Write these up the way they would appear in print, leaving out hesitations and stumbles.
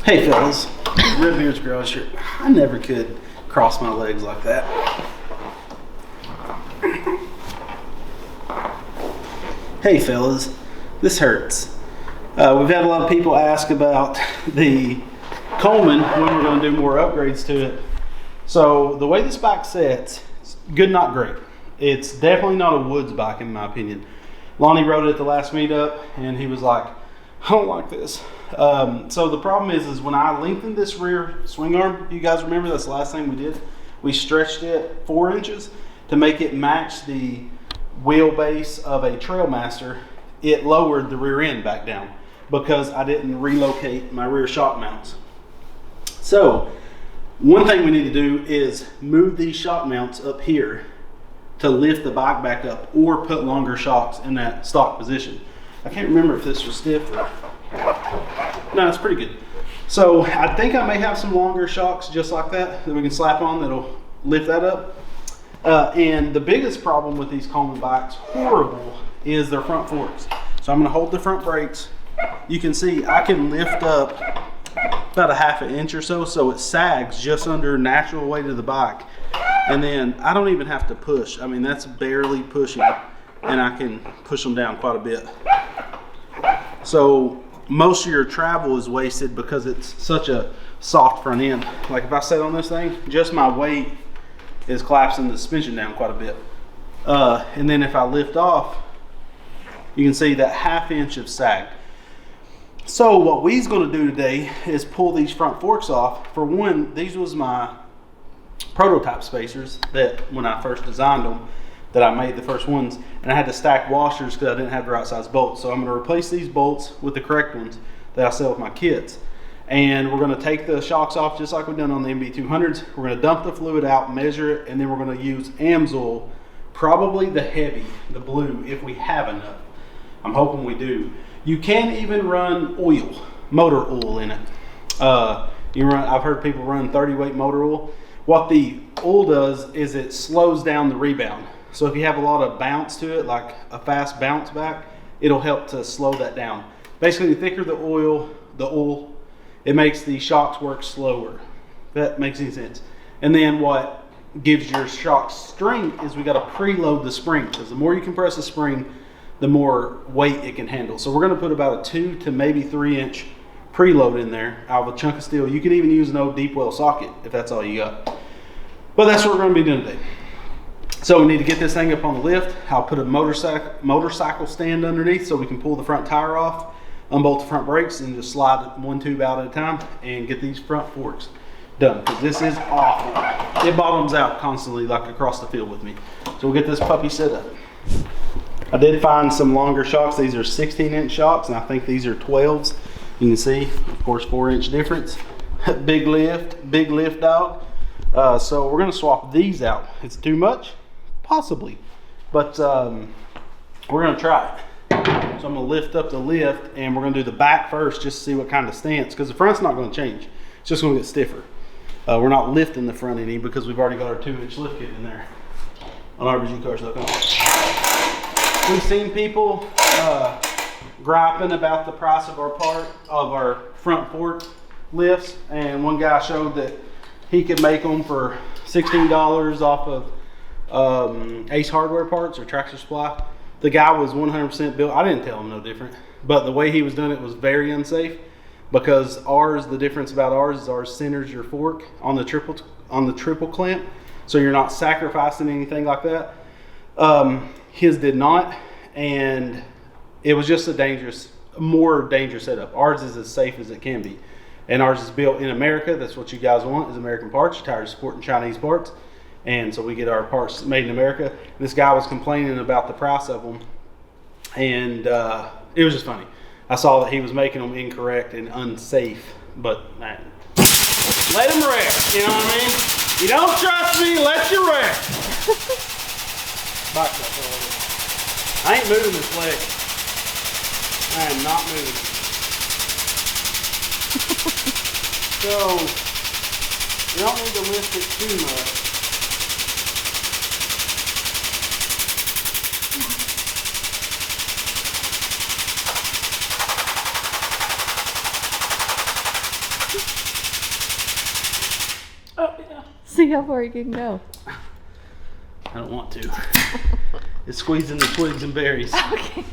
Hey fellas, Red Beard's Garage here. I never could cross my legs like that. Hey fellas, this hurts. We've had a lot of people ask about the Coleman, when we're going to do more upgrades to it. So the way this bike sets, it's good, not great. It's definitely not a woods bike in my opinion. Lonnie rode it at the last meetup and he was like, I don't like this. So the problem is when I lengthened this rear swing arm, if you guys remember, that's the last thing we did. We stretched it 4 inches to make it match the wheelbase of a Trailmaster. It lowered the rear end back down because I didn't relocate my rear shock mounts. So one thing we need to do is move these shock mounts up here to lift the bike back up, or put longer shocks in that stock position. I can't remember if this was stiff or... No, it's pretty good. So I think I may have some longer shocks just like that we can slap on that'll lift that up. And the biggest problem with these Coleman bikes, horrible, is their front forks. So I'm going to hold the front brakes. You can see I can lift up about a ½ inch or so, so it sags just under natural weight of the bike. And then I don't even have to push. I mean, that's barely pushing, and I can push them down quite a bit. So most of your travel is wasted because it's such a soft front end. Like if I sit on this thing, just my weight is collapsing the suspension down quite a bit. And then if I lift off, you can see that ½ inch of sag. So what we's going to do today is pull these front forks off. For one, these was my prototype spacers that when I first designed them, that I made the first ones, and I had to stack washers because I didn't have the right size bolts. So I'm going to replace these bolts with the correct ones that I sell with my kits. And we're going to take the shocks off just like we've done on the MB200s. We're going to dump the fluid out, measure it, and then we're going to use Amsoil, probably the heavy, the blue, if we have enough. I'm hoping we do. You can even run oil, motor oil in it. I've heard people run 30 weight motor oil. What the oil does is it slows down the rebound. So if you have a lot of bounce to it, like a fast bounce back, it'll help to slow that down. Basically, the thicker the oil, it makes the shocks work slower. If that makes any sense. And then what gives your shocks strength is we got to preload the spring, because the more you compress the spring, the more weight it can handle. So we're going to put about a 2 to maybe 3 inch preload in there out of a chunk of steel. You can even use an old deep well socket if that's all you got. But that's what we're going to be doing today. So we need to get this thing up on the lift. I'll put a motorcycle stand underneath so we can pull the front tire off, unbolt the front brakes, and just slide one tube out at a time and get these front forks done, because this is awful. It bottoms out constantly like across the field with me. So we'll get this puppy set up. I did find some longer shocks. These are 16 inch shocks, and I think these are 12s. You can see, of course, 4 inch difference. Big lift dog. So we're gonna swap these out. It's too much? Possibly, but we're gonna try it. So I'm gonna lift up the lift, and we're gonna do the back first just to see what kind of stance, because the front's not gonna change. It's just gonna get stiffer. We're not lifting the front any because we've already got our 2 inch lift kit in there on RBGcars.com. We've seen people griping about the price of our front fork lifts, and one guy showed that he could make them for $16 off of Ace Hardware parts or Tractor Supply. The guy was 100% built. I didn't tell him no different, but the way he was doing it was very unsafe, because the difference about ours is ours centers your fork on the triple clamp, so you're not sacrificing anything like that. His did not, and it was just a more dangerous setup. Ours is as safe as it can be, and ours is built in America. That's what you guys want, is American parts. You're tired of supporting Chinese parts. And so we get our parts made in America. And this guy was complaining about the price of them, and it was just funny. I saw that he was making them incorrect and unsafe, but man, let him rest, you know what I mean? You don't trust me, let you rest. Back up a little bit. I ain't moving this leg. I am not moving. So, you don't need to lift it too much. Oh yeah. See how far you can go. I don't want to. It's squeezing the twigs and berries. Okay.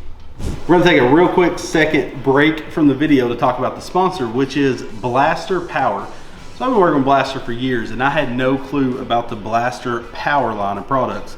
We're gonna take a real quick second break from the video to talk about the sponsor, which is Blaster Power. So I've been working with Blaster for years and I had no clue about the Blaster Power line of products,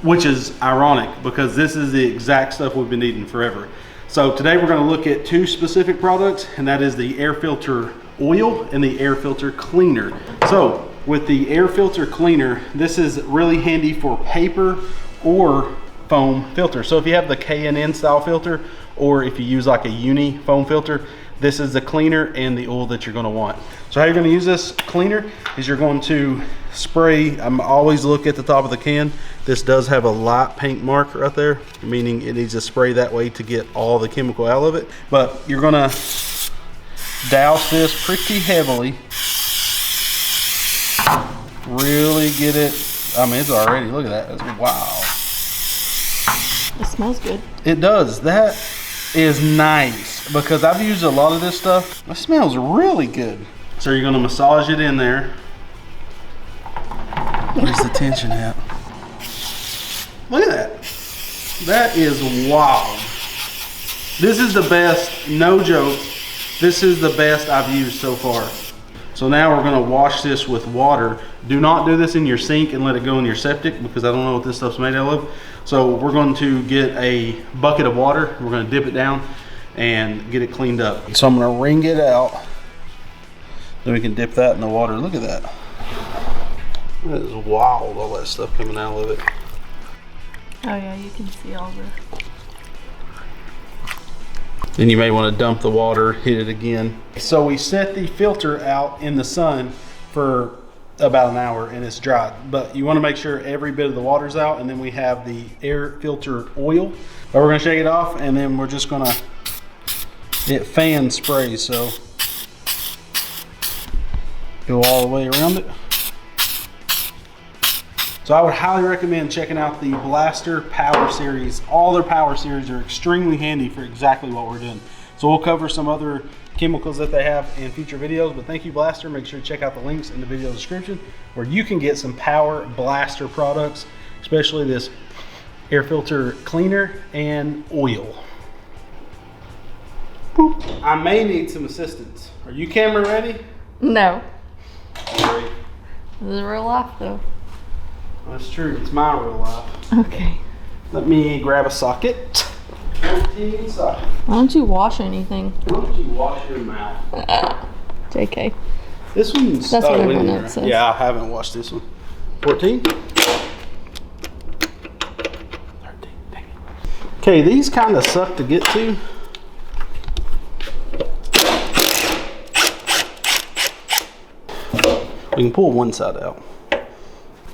which is ironic because this is the exact stuff we've been needing forever. So today we're gonna look at two specific products, and that is the air filter oil and the air filter cleaner. So with the air filter cleaner, this is really handy for paper or foam filter. So if you have the K&N style filter, or if you use like a uni foam filter, this is the cleaner and the oil that you're going to want. So how you're going to use this cleaner is you're going to spray. I'm always look at the top of the can. This does have a light pink mark right there, meaning it needs to spray that way to get all the chemical out of it. But you're going to douse this pretty heavily. Really get it. I mean, it's already, look at that. That's, wow. It smells good. It does. That is nice because I've used a lot of this stuff. It smells really good. So you're going to massage it in there. Where's the tension at? Look at that. That is wild. This is the best, no joke. This is the best I've used so far. So now we're going to wash this with water. Do not do this in your sink and let it go in your septic because I don't know what this stuff's made out of. So we're going to get a bucket of water. We're going to dip it down and get it cleaned up. So I'm going to wring it out. Then we can dip that in the water. Look at that. That is wild, all that stuff coming out of it. Oh yeah, you can see all the... Then you may want to dump the water, hit it again. So we set the filter out in the sun for about an hour and it's dry. But you want to make sure every bit of the water's out, and then we have the air filter oil. But we're going to shake it off, and then we're just going to, it fan sprays, so go all the way around it. So I would highly recommend checking out the Blaster Power Series. All their Power Series are extremely handy for exactly what we're doing. So we'll cover some other chemicals that they have in future videos, but thank you, Blaster. Make sure to check out the links in the video description where you can get some Power Blaster products, especially this air filter cleaner and oil. Boop. I may need some assistance. Are you camera ready? No. Great. This is real life though. That's true, it's my real life. Okay. Let me grab a socket. 14 socket. Why don't you wash anything? Why don't you wash your mouth? JK. This one's That's what everyone there. else says. Yeah, I haven't washed this one. 14? 13, dang it. Okay, these kind of suck to get to. We can pull one side out.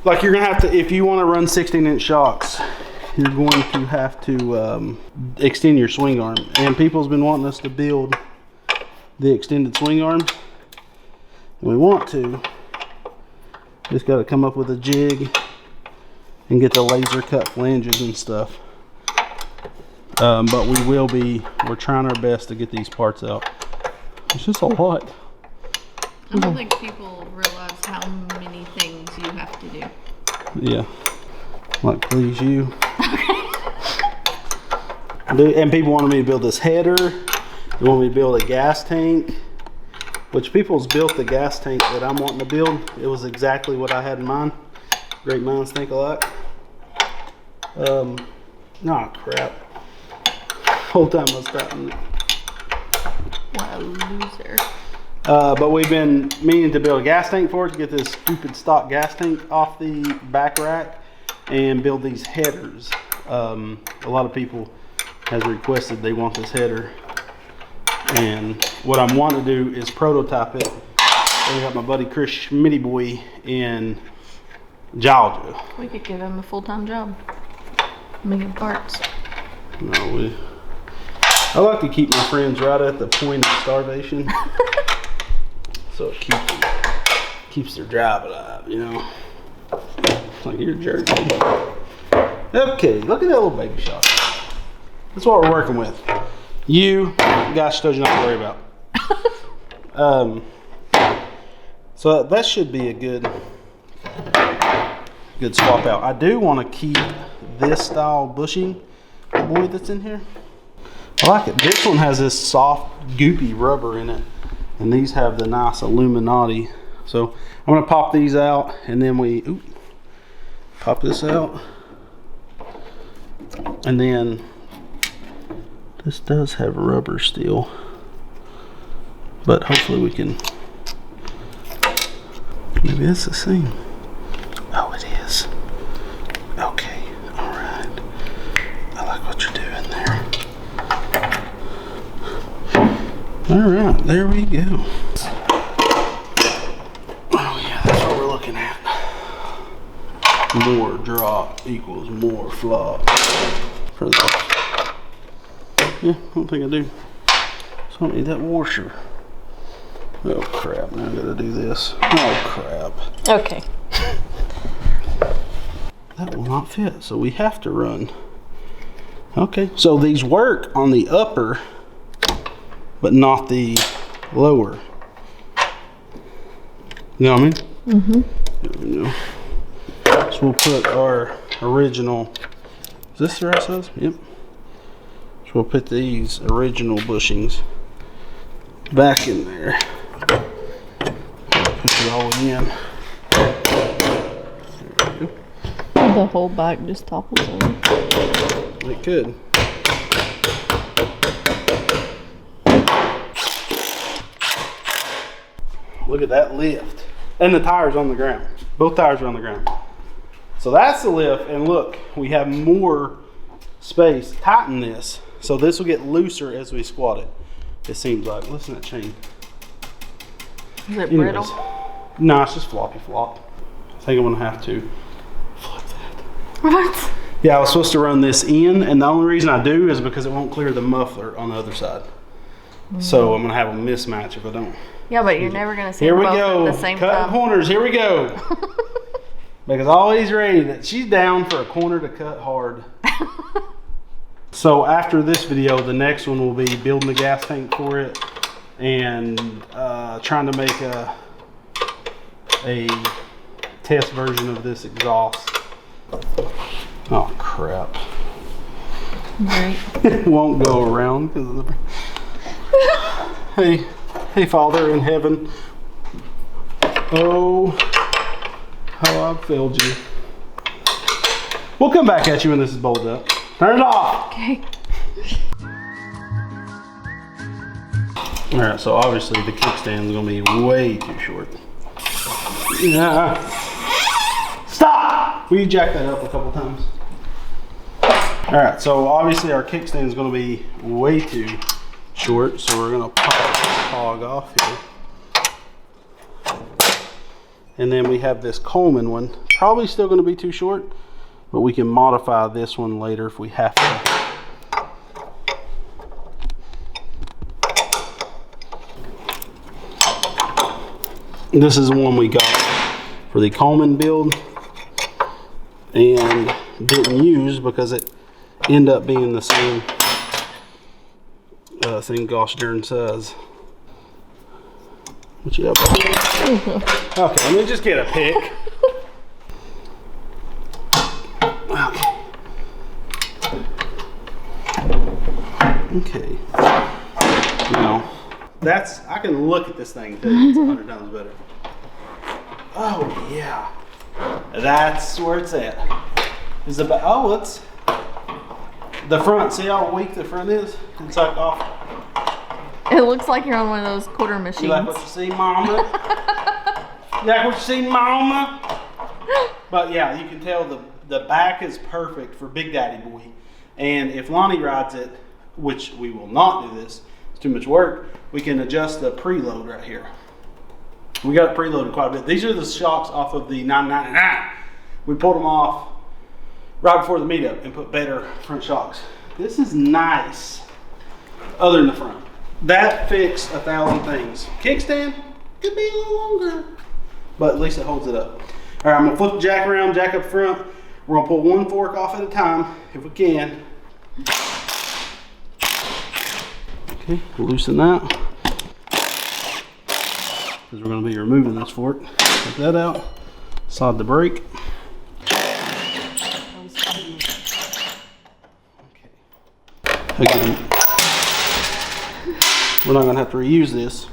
Like you're gonna have to, if you want to run 16-inch shocks, you're going to have to extend your swing arm. And people's been wanting us to build the extended swing arm. And we want to. Just got to come up with a jig and get the laser cut flanges and stuff. But we're trying our best to get these parts out. It's just a lot. I don't think people realize how many things you have to do. Yeah. Like, please you. And people wanted me to build this header. They want me to build a gas tank, which people's built the gas tank that I'm wanting to build. It was exactly what I had in mind. Great minds think alike. Oh crap. Whole time I was starting. What a loser. But we've been meaning to build a gas tank for it, to get this stupid stock gas tank off the back rack and build these headers. A lot of people has requested they want this header, and what I'm wanting to do is prototype it. I got my buddy Chris Schmitty boy in Georgia. We could give him a full-time job making parts. No, I like to keep my friends right at the point of starvation. So it keeps their drive alive, you know. It's like you're a jerk. Okay, look at that little baby shot. That's what we're working with. You, gosh, told you not to worry about. So that should be a good swap out. I do want to keep this style bushing boy that's in here. I like it. This one has this soft, goopy rubber in it, and these have the nice Illuminati. So I'm gonna pop these out, and then we pop this out, and then this does have rubber still, but hopefully we can. Maybe it's the same. Oh, it is. Okay, all right. I like what you're doing there. All right, there we go. Oh yeah, that's what we're looking at. More drop equals more flop for this. Yeah, I don't think I do. So I don't need that washer. Oh crap, now I gotta do this. Oh crap. Okay. That will not fit, so we have to run. Okay, so these work on the upper, but not the lower. You know what I mean? Mm-hmm. There we go. So we'll put our original, is this the right size? Yep. So we'll put these original bushings back in there. Push it all in. There we go. The whole back just topples over. It could. Look at that lift. And the tire's on the ground. Both tires are on the ground. So that's the lift, and look, we have more space. Tighten this. So this will get looser as we squat it. It seems like. Listen to that chain. Is it brittle? No, it's just floppy flop. I think I'm gonna have to flip that. What? Yeah, I was supposed to run this in, and the only reason I do is because it won't clear the muffler on the other side. So I'm gonna have a mismatch if I don't. Yeah, but you're never gonna see Here we both go. at the same Cutting time. corners. Here we go. Because always ready that she's down for a corner to cut hard. So after this video, the next one will be building the gas tank for it and trying to make a test version of this exhaust. Oh crap! Right. It won't go around because of the. Hey, Father in heaven. Oh, how I've failed you. We'll come back at you when this is bolted up. Turn it off. Okay. All right, so obviously the kickstand is going to be way too short. Yeah. Stop! Will you jack that up a couple times? All right, so obviously our kickstand is going to be way too short, so we're going to pop this hog off here. And then we have this Coleman one, probably still going to be too short, but we can modify this one later if we have to. This is the one we got for the Coleman build and didn't use because it ended up being the same gosh darn size. What you up? Okay, let me just get a pick. Okay. Now, I can look at this thing too. It's 100 times better. Oh yeah, that's where it's at. It's the front. See how weak the front is? It's like off. It looks like you're on one of those quarter machines. You like what you see, Mama? You like what you see, Mama? But yeah, you can tell the back is perfect for Big Daddy Boy. And if Lonnie rides it, which we will not do this, it's too much work, we can adjust the preload right here. We got it preloaded quite a bit. These are the shocks off of the 999. We pulled them off right before the meetup and put better front shocks. This is nice, other than the front. That fixed 1,000 things. Kickstand could be a little longer, but at least it holds it up. All right, I'm gonna flip the jack around, jack up front. We're gonna pull one fork off at a time, if we can. Okay, loosen that. because we're going to be removing this fork. Take that out, sod the brake. Again, we're not going to have to reuse this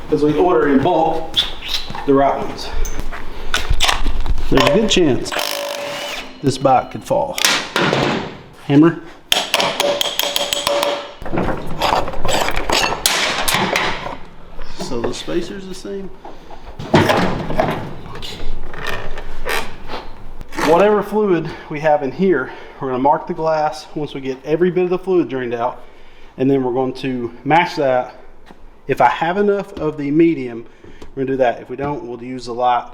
because we order in bulk the right ones. There's a good chance this bike could fall. Hammer. So the spacer's the same. Whatever fluid we have in here, we're going to mark the glass once we get every bit of the fluid drained out, and then we're going to match that. If I have enough of the medium, we're going to do that. If we don't, we'll use a light.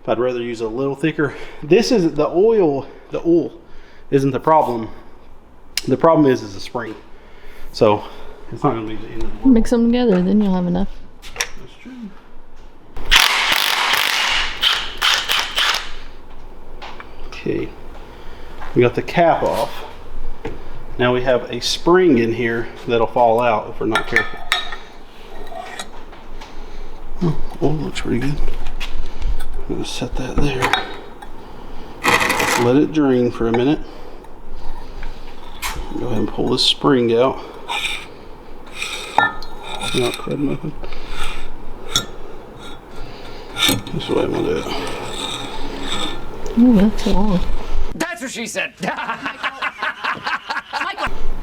If I'd rather use a little thicker. This is the oil isn't the problem. The problem is the spring. So it's not going to be the end of the world. Mix them together, then you'll have enough. That's true. Okay, we got the cap off. Now we have a spring in here that'll fall out if we're not careful. Oh, looks pretty good. I'm gonna set that there. Let it drain for a minute. Go ahead and pull this spring out. Not quite nothing. This is the way I'm gonna do it. Ooh, that's long. That's what she said.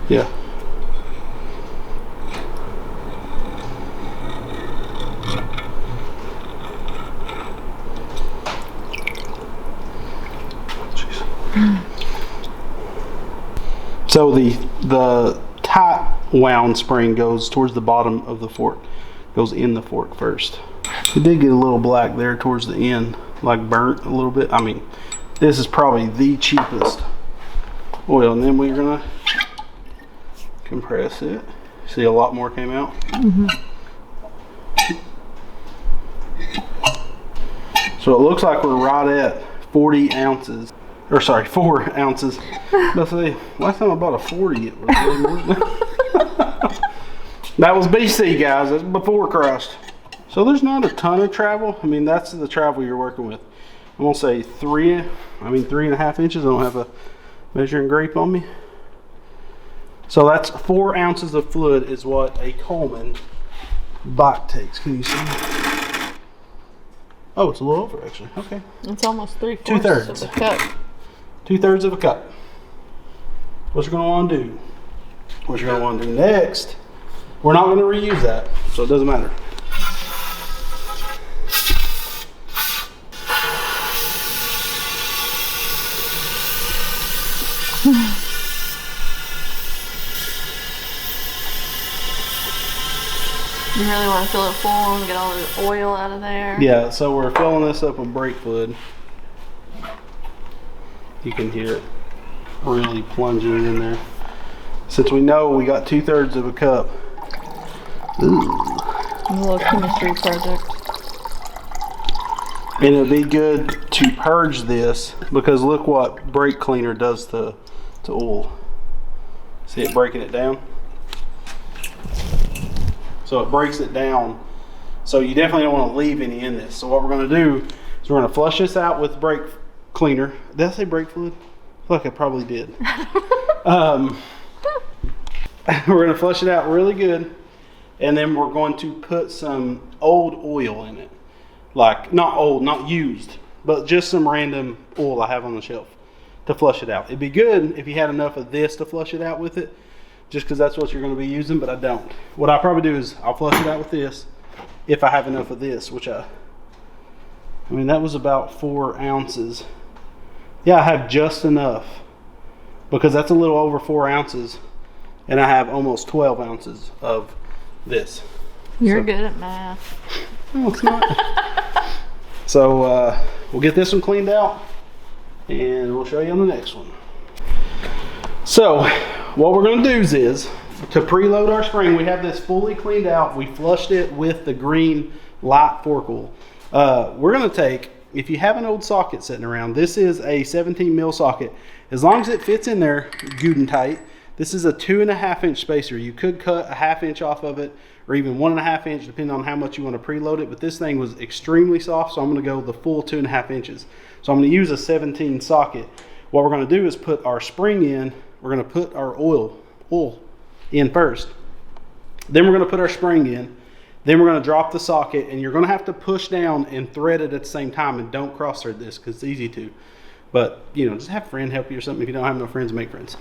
Yeah. So the tight wound spring goes towards the bottom of the fork, goes in the fork first. It did get a little black there towards the end, like burnt a little bit. I mean, this is probably the cheapest oil, and then we're gonna compress it. See, a lot more came out. So it looks like we're right at 40 ounces. Or sorry, 4 ounces. Let's say, last time I bought a 40, it was way more than that. That was BC, guys. That's before Christ. So there's not a ton of travel. I mean, that's the travel you're working with. I'm gonna say 3.5 inches. I don't have a measuring grape on me. So that's 4 ounces of fluid is what a Coleman bike takes. Can you see? Oh, it's a little over actually. Okay. It's almost 3/4 2/3 of a cup. 2/3 of a cup. What you're gonna want to do? What you're gonna want to do next? We're not gonna reuse that, so it doesn't matter. You really want to fill it full and get all the oil out of there? Yeah, so we're filling this up with brake fluid. You can hear it really plunging in there. Since we know we got 2/3 of a cup. Ooh. A little chemistry project. And it'd be good to purge this because look what brake cleaner does to oil. See it breaking it down? So it breaks it down. So you definitely don't want to leave any in this. So what we're going to do is we're going to flush this out with brake cleaner. Did I say brake fluid? I feel like I probably did. We're going to flush it out really good. And then we're going to put some old oil in it. Like, not old, not used, but just some random oil I have on the shelf to flush it out. It'd be good if you had enough of this to flush it out with it, just because that's what you're going to be using, but I don't. What I'll probably do is I'll flush it out with this if I have enough of this, which I mean, that was about 4 ounces. Yeah, I have just enough because that's a little over 4 ounces, and I have almost 12 ounces of this. You're good at math. No, it's not. So we'll get this one cleaned out and we'll show you on the next one. So what we're going to do is to preload our spring, we have this fully cleaned out. We flushed it with the green light fork oil. We're going to take, if you have an old socket sitting around, this is a 17 mil socket. As long as it fits in there good and tight, this is a 2.5 inch spacer. You could cut a 1/2 inch off of it or even 1.5 inch, depending on how much you want to preload it. But this thing was extremely soft, so I'm going to go the full 2.5 inches. So I'm going to use a 17 socket. What we're going to do is put our spring in. We're going to put our oil in first. Then we're going to put our spring in. Then we're going to drop the socket, and you're going to have to push down and thread it at the same time, and don't cross thread this because it's easy to. But, you know, just have a friend help you or something. If you don't have no friends, make friends.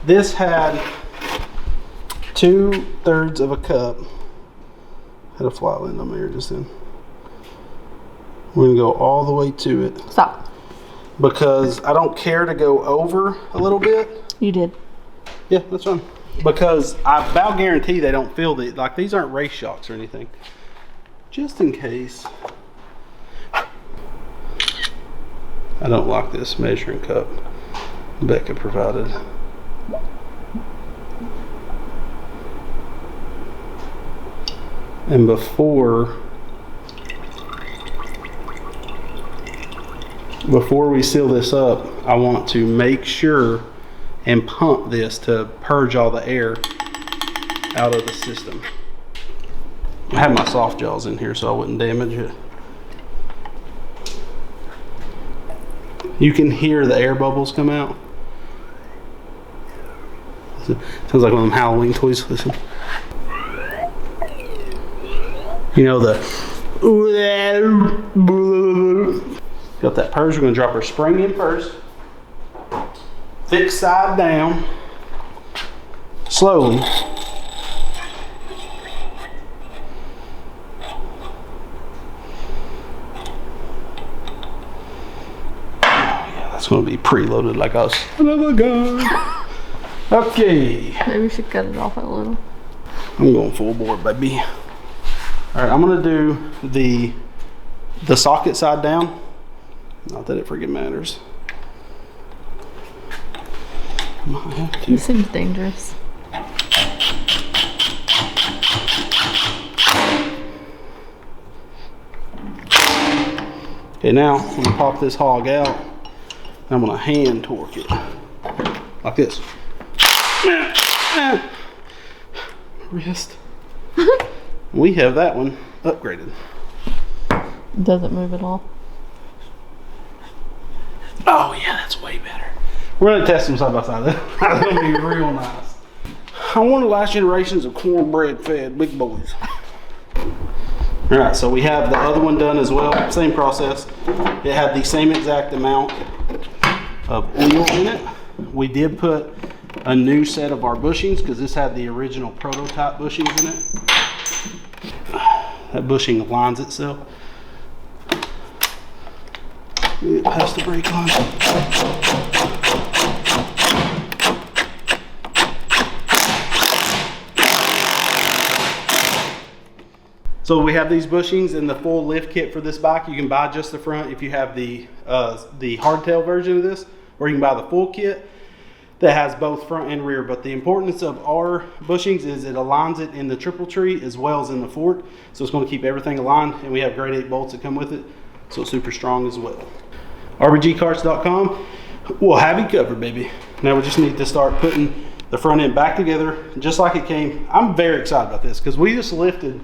This had 2/3 of a cup. Had a flat end on there just then. We're going to go all the way to it. Stop. Because I don't care to go over a little bit. You did. Yeah, that's fine. Because I about guarantee they don't feel the, like these aren't race shocks or anything. Just in case. I don't like this measuring cup Becca provided. And before we seal this up, I want to make sure and pump this to purge all the air out of the system. I have my soft jaws in here so I wouldn't damage it. You can hear the air bubbles come out. Sounds like one of them Halloween toys. Listen. You know the got that purge. We're going to drop our spring in first. Fixed side down. Slowly. It's going to be preloaded like us. Another gun. Okay. Maybe we should cut it off a little. I'm going full bore, baby. All right, I'm going to do the socket side down. Not that it freaking matters. I might have to. It seems dangerous. Okay, now I'm going to pop this hog out. I'm going to hand torque it like this. Wrist. We have that one upgraded. Doesn't move at all. Oh yeah, that's way better. We're going to test them side by side. That's going to be real nice. I'm one of the last generations of cornbread fed big boys. All right, so we have the other one done as well. Same process. It had the same exact amount of oil in it. We did put a new set of our bushings because this had the original prototype bushings in it. That bushing aligns itself. Get past the brake line. So we have these bushings in the full lift kit for this bike. You can buy just the front if you have the hardtail version of this, or you can buy the full kit that has both front and rear. But the importance of our bushings is it aligns it in the triple tree as well as in the fork. So it's going to keep everything aligned, and we have grade 8 bolts that come with it. So it's super strong as well. RBGcarts.com will have you covered, baby. Now we just need to start putting the front end back together just like it came. I'm very excited about this because we just lifted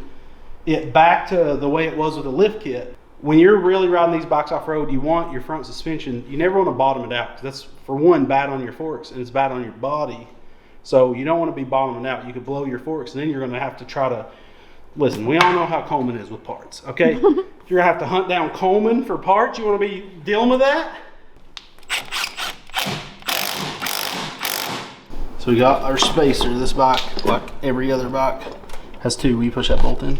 it back to the way it was with the lift kit. When you're really riding these bikes off-road, you want your front suspension, you never want to bottom it out because that's, for one, bad on your forks and it's bad on your body. So you don't want to be bottoming out. You could blow your forks and then you're going to have to try to, listen, we all know how Coleman is with parts, okay? You're going to have to hunt down Coleman for parts. You want to be dealing with that? So we got our spacer. This bike, like every other bike, has two. Will you push that bolt in?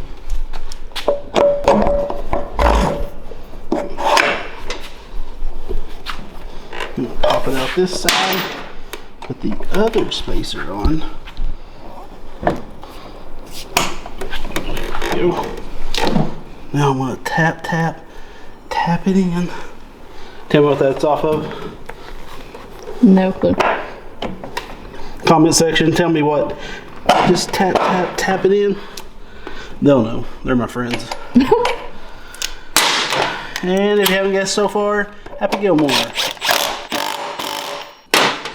I'm gonna pop it out this side, put the other spacer on. There we go. Now I'm gonna tap it in. Tell me what that's off of. No clue. Comment section, tell me what. Just tap it in. They'll know. They're my friends. And if you haven't guessed so far, Happy Gilmore.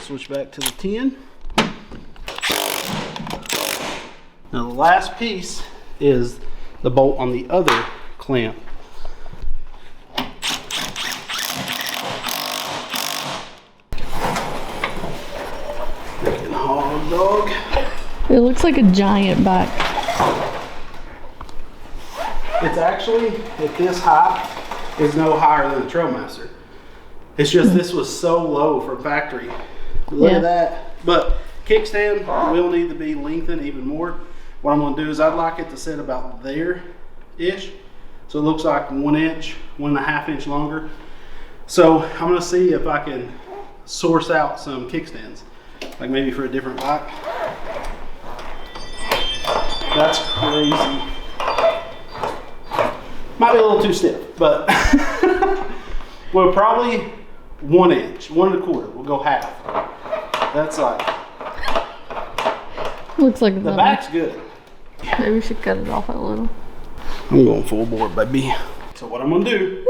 Switch back to the 10. Now the last piece is the bolt on the other clamp. Freaking hog dog. It looks like a giant bike. It's actually, at this height, is no higher than the Trailmaster. It's just this was so low from factory. Look at that. But kickstand will need to be lengthened even more. What I'm gonna do is I'd like it to sit about there-ish. So it looks like 1 inch, 1.5 inch longer. So I'm gonna see if I can source out some kickstands, like maybe for a different bike. That's crazy. Might be a little too stiff, but well, probably 1 inch, 1 1/4. We'll go half. That's like, Looks like the back's good. Maybe we should cut it off a little. I'm going full bore, baby. So what I'm gonna do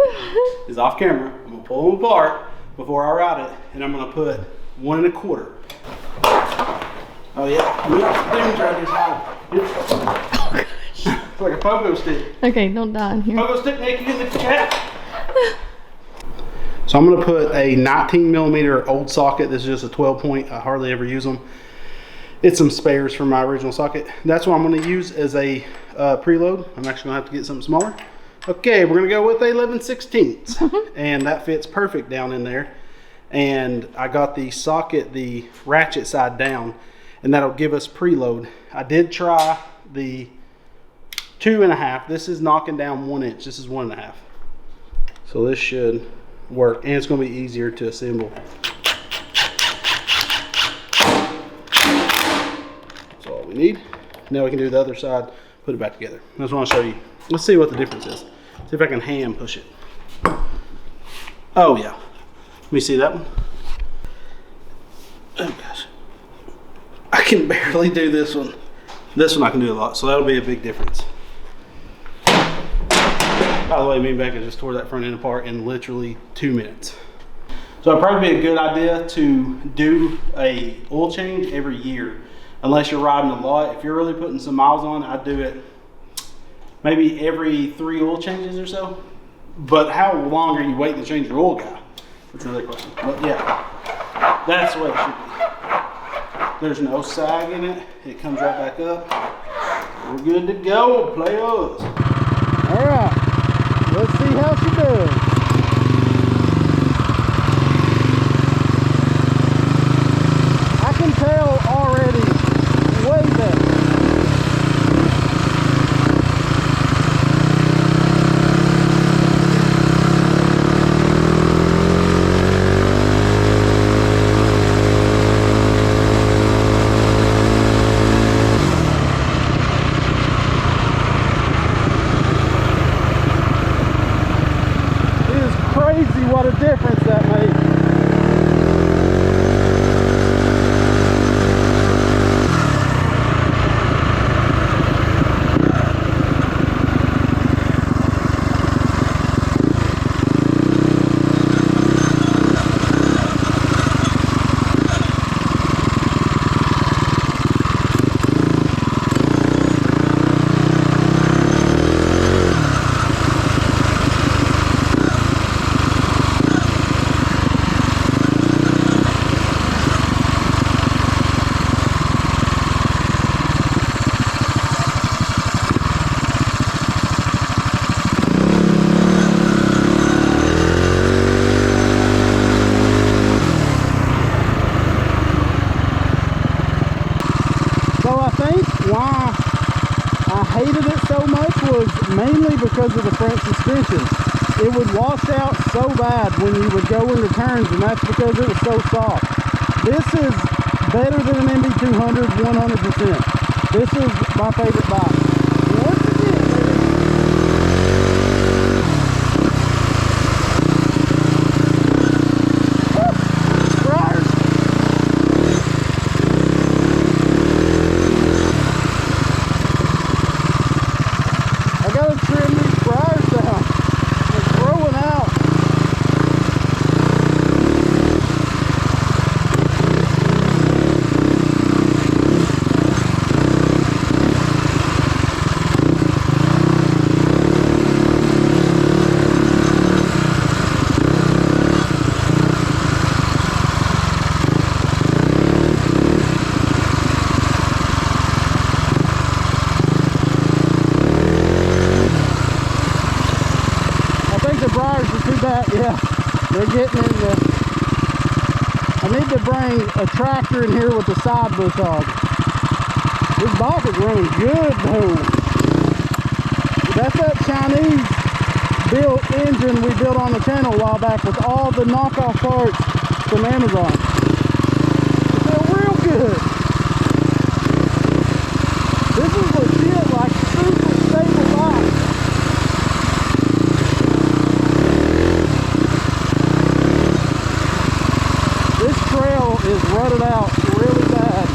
is off camera, I'm gonna pull them apart before I ride it, and I'm gonna put 1 1/4. Oh yeah, look, things right this high. It's like a pogo stick. Okay, don't die in here. Pogo stick naked in the cat. So I'm gonna put a 19mm old socket. This is just a 12 point. I hardly ever use them. It's some spares from my original socket. That's what I'm gonna use as a preload. I'm actually gonna have to get something smaller. Okay, we're gonna go with a 11/16, and that fits perfect down in there. And I got the socket, the ratchet side down, and that'll give us preload. I did try the 2.5. This is knocking down 1 inch. This is 1.5. So this should work, and it's gonna be easier to assemble. That's all we need. Now we can do the other side, put it back together. I just want to show you. Let's see what the difference is. See if I can hand push it. Oh yeah. Let me see that one. Oh gosh. I can barely do this one. This one I can do a lot, so that'll be a big difference. By the way, me and Becca just tore that front end apart in literally 2 minutes. So it'd probably be a good idea to do a oil change every year, unless you're riding a lot. If you're really putting some miles on, I'd do it maybe every 3 oil changes or so. But how long are you waiting to change your oil guy? That's another question. But yeah, that's what it should be. There's no sag in it. It comes right back up. We're good to go, players. All right, let's see how she does. I can tell already way better. What a difference that made. Why I hated it so much was mainly because of the front suspension. It would wash out so bad when you would go into turns, and that's because it was so soft. This is better than an MB200, 100%. This is my favorite bike. Once again, They're getting in the... I need to bring a tractor in here with the side bush hog. This bike is running good though. That's that Chinese built engine we built on the channel a while back with all the knockoff parts from Amazon. They feel real good. This is legit, like super stable bike. This trail is rutted out really bad.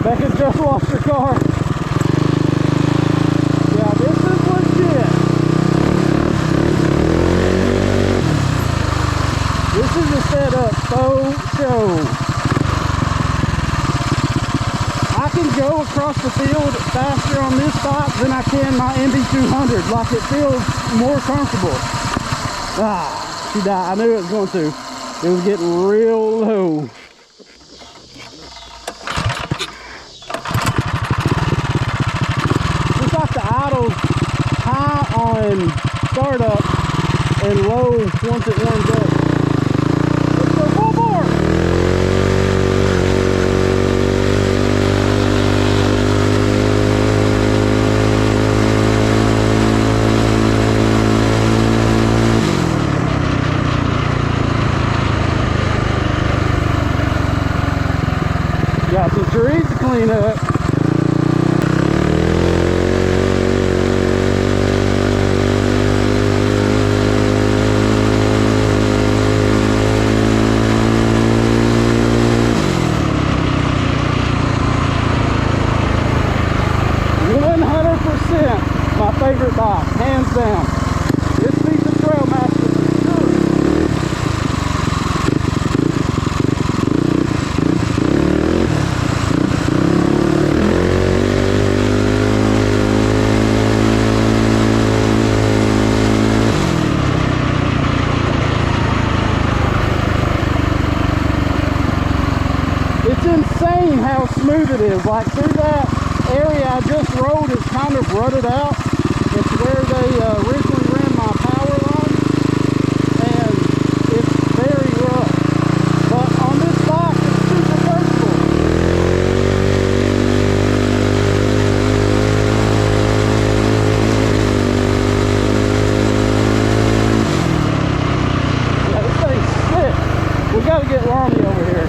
Becca just lost her car. Yeah, this is legit. This is a setup faux show. I can go across the field faster on this bike than I can my MB200. Like, it feels more comfortable. Ah, she died. I knew it was going to. It was getting real low. The idle's high on startup and low once it warms up. Let's go full bore! Got some trees to clean up. My favorite bike, hands down. This piece of Trailmaster for sure. It's insane how smooth it is. Like, through that area I just rode, it's kind of rutted out. It's where they originally ran my power line, and it's very rough. But on this bike, it's super versatile. Yeah, this thing's sick. We got to get Lonnie over here.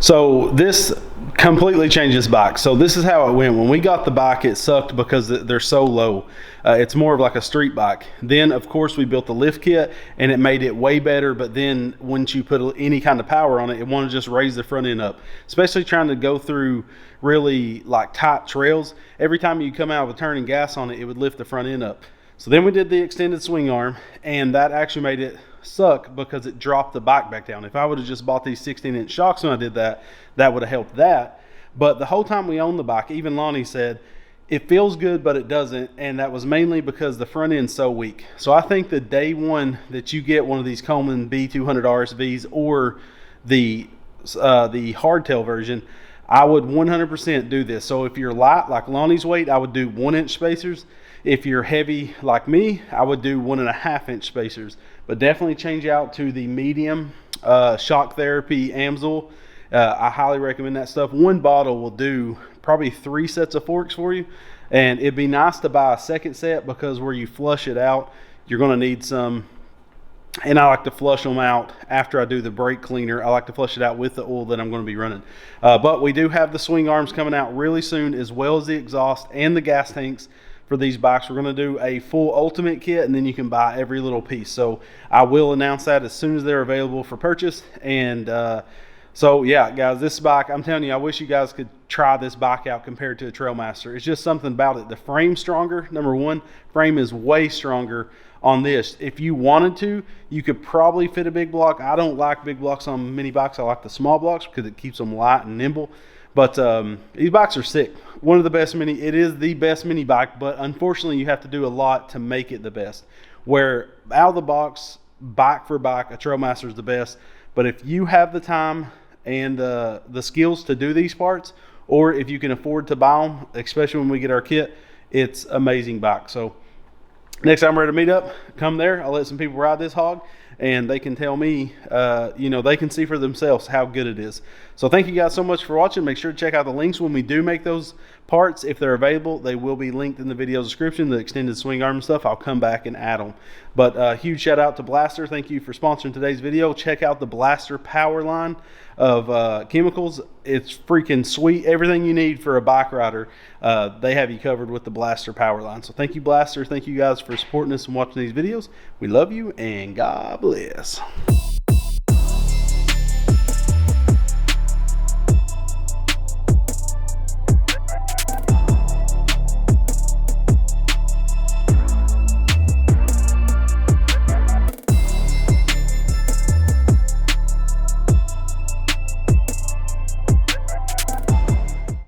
So this completely changed this bike. So this is how it went. When we got the bike, it sucked because they're so low. It's more of like a street bike. Then of course we built the lift kit and it made it way better. But then once you put any kind of power on it, it wanted to just raise the front end up, especially trying to go through really like tight trails. Every time you come out with turning gas on it, it would lift the front end up. So then we did the extended swing arm, and that actually made it suck because it dropped the bike back down. If I would have just bought these 16-inch shocks when I did that, that would have helped that. But the whole time we owned the bike, even Lonnie said, it feels good, but it doesn't. And that was mainly because the front end's so weak. So I think the day one that you get one of these Coleman B200RSVs or the hardtail version, I would 100% do this. So if you're light like Lonnie's weight, I would do 1-inch spacers. If you're heavy like me, I would do 1.5-inch spacers. But definitely change out to the medium shock therapy Amsoil. I highly recommend that stuff. One bottle will do probably 3 sets of forks for you. And it'd be nice to buy a second set, because where you flush it out, you're going to need some. And I like to flush them out after I do the brake cleaner. I like to flush it out with the oil that I'm going to be running. But we do have the swing arms coming out really soon, as well as the exhaust and the gas tanks for these bikes. We're going to do a full ultimate kit, and then you can buy every little piece. So I will announce that as soon as they're available for purchase. And so yeah, guys, this bike, I'm telling you, I wish you guys could try this bike out compared to a Trailmaster. It's just something about it. The frame's stronger. Number one, frame is way stronger on this. If you wanted to, you could probably fit a big block. I don't like big blocks on mini bikes. I like the small blocks because it keeps them light and nimble. But these bikes are sick. One of the best it is the best mini bike, but unfortunately you have to do a lot to make it the best. Where out of the box, bike for bike, a Trailmaster is the best. But if you have the time and the skills to do these parts, or if you can afford to buy them, especially when we get our kit, it's amazing bike. So next time we're ready to meet up, come there. I'll let some people ride this hog, and they can tell me, you know, they can see for themselves how good it is. So thank you guys so much for watching. Make sure to check out the links when we do make those parts. If they're available, they will be linked in the video description. The extended swing arm and stuff, I'll come back and add them. But huge shout out to Blaster. Thank you for sponsoring today's video. Check out the Blaster power line of chemicals. It's freaking sweet. Everything you need for a bike rider, they have you covered with the Blaster power line. So thank you, Blaster. Thank you guys for supporting us and watching these videos. We love you, and God bless.